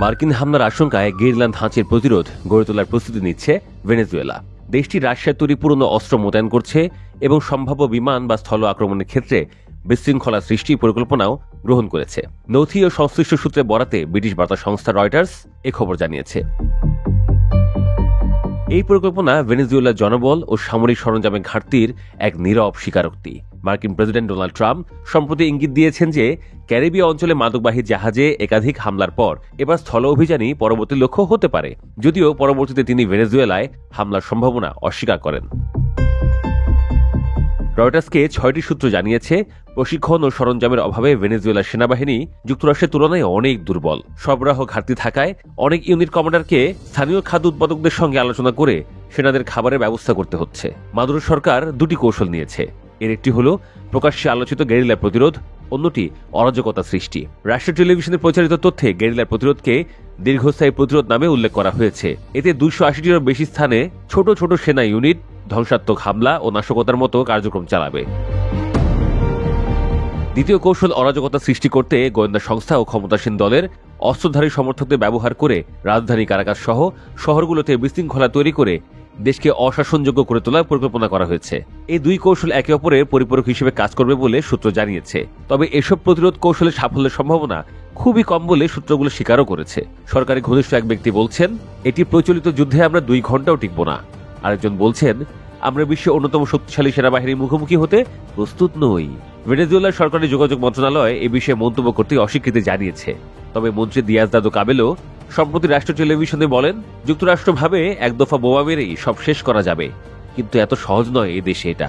মার্কিন হামলার আশঙ্কায় গেরিলা ধাঁচের প্রতিরোধ গড়ে তোলার প্রস্তুতি নিচ্ছে ভেনেজুয়েলা। দেশটি রাশিয়ার তৈরি পুরনো অস্ত্র মোতায়েন করছে এবং সম্ভাব্য বিমান বা স্থল আক্রমণের ক্ষেত্রে বিশৃঙ্খলা সৃষ্টি পরিকল্পনাও গ্রহণ করেছে। নথি ও সংশ্লিষ্ট সূত্রে বরাতে ব্রিটিশ বার্তা সংস্থা রয়টার্স এ খবর জানিয়েছে। এই পরিকল্পনা ভেনেজুয়েলার জনবল ও সামরিক সরঞ্জামের ঘাটতির এক নীরব স্বীকারোক্তি। মার্কিন প্রেসিডেন্ট ডোনাল্ড ট্রাম্প সম্প্রতি ইঙ্গিত দিয়েছেন যে ক্যারিবীয় অঞ্চলে মাদকবাহী জাহাজে একাধিক হামলার পর এবার স্থল অভিযানই পরবর্তী লক্ষ্য হতে পারে, যদিও পরবর্তীতে তিনি ভেনেজুয়েলায় হামলার সম্ভাবনা অস্বীকার করেন। রয়টার্সকে ৬টি সূত্র জানিয়েছে, প্রশিক্ষণ ও সরঞ্জামের অভাবে ভেনেজুয়েলার সেনাবাহিনী যুক্তরাষ্ট্রের তুলনায় অনেক দুর্বল। সরবরাহ ঘাটতি থাকায় অনেক ইউনিট কমান্ডারকে স্থানীয় খাদ্য উৎপাদকদের সঙ্গে আলোচনা করে সেনাদের খাবারের ব্যবস্থা করতে হচ্ছে। মাদুরো সরকার দুটি কৌশল নিয়েছে। এর একটি হল প্রকাশ্যে আলোচিত গেরিলা প্রতিরোধ, অন্যটি অরাজকতা সৃষ্টি। রাষ্ট্রীয় টেলিভিশনে প্রচারিত তথ্যে গেরিলা প্রতিরোধকে দীর্ঘস্থায়ী প্রতিরোধ নামে উল্লেখ করা হয়েছে। এতে ২৮০টিরও বেশি স্থানে ছোট ছোট সেনা ইউনিট ধ্বংসাত্মক হামলা ও নাশকতার মতো কার্যক্রম চালাবে। দ্বিতীয় কৌশল অরাজকতা সৃষ্টি করতে গোয়েন্দা সংস্থা ও ক্ষমতাসীন দলের অস্ত্রধারী সমর্থকদের ব্যবহার করে রাজধানী কারাকাস সহ শহরগুলোতে বিশৃঙ্খলা তৈরি করে দেশকে অশাসনযোগ্য করে তোলার পরিকল্পনা করা হয়েছে। এই দুই কৌশল একে অপরের পরিপূরক হিসেবে কাজ করবে বলে সূত্র জানিয়েছে। তবে এসব প্রতিরোধ কৌশলের সাফল্যের সম্ভাবনা খুবই কম বলে সূত্রগুলো স্বীকারও করেছে। সরকারি ঘনিষ্ঠ এক ব্যক্তি বলছেন, এটি প্রচলিত যুদ্ধে আমরা 2 ঘন্টাও টিকব না। আরেকজন বলছেন, আমরা বিশ্বের অন্যতম শক্তিশালী সেনাবাহিনীর মুখোমুখি হতে প্রস্তুত নই। ভেনেজুয়েলার সরকারি যোগাযোগ মন্ত্রণালয় এ বিষয়ে মন্তব্য করতে অস্বীকৃতি জানিয়েছে। তবে মন্ত্রী দিয়াজদাদো কাবেলো সম্প্রতি রাষ্ট্র টেলিভিশনে বলেন, যুক্তরাষ্ট্র ভাবে এক দফা বোমা মেরেই সব শেষ করা যাবে, কিন্তু এত সহজ নয় এই দেশে এটা।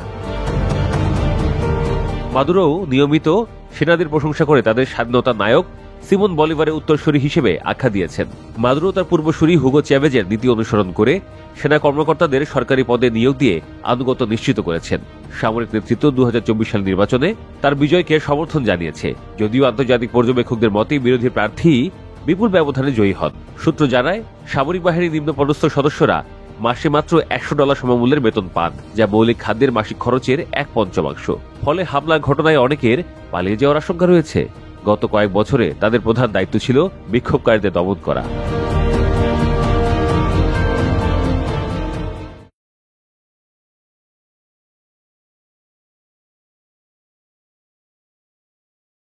মাদুরো নিয়মিত সেনাদের প্রশংসা করে তাদের স্বাধীনতার নায়ক সিমন বলিভারের উত্তরসূরি হিসেবে আখ্যা দিয়েছেন। মাদুরো তার পূর্বসূরি হুগো চ্যাভেজের নীতি অনুসরণ করে সেনা কর্মকর্তাদের সরকারি পদে নিয়োগ দিয়ে আনুগত্য নিশ্চিত করেছেন। সামরিক নেতৃত্ব ২০২৪ সাল নির্বাচনে তার বিজয়কে সমর্থন জানিয়েছে, যদিও আন্তর্জাতিক পর্যবেক্ষকদের মতে বিরোধী প্রার্থী বিপুল ব্যবধানে জয়ী হন। সূত্র জানায়, সামরিক বাহিনীর নিম্নপদস্থ সদস্যরা মাসে মাত্র $100 সমমূল্যের বেতন পান, যা মৌলিক খাদ্যের মাসিক খরচের 1/৫। ফলে হামলার ঘটনায় অনেকের পালিয়ে যাওয়ার আশঙ্কা রয়েছে। গত কয়েক বছরে তাদের প্রধান দায়িত্ব ছিল বিক্ষোভকারীদের দমন করা।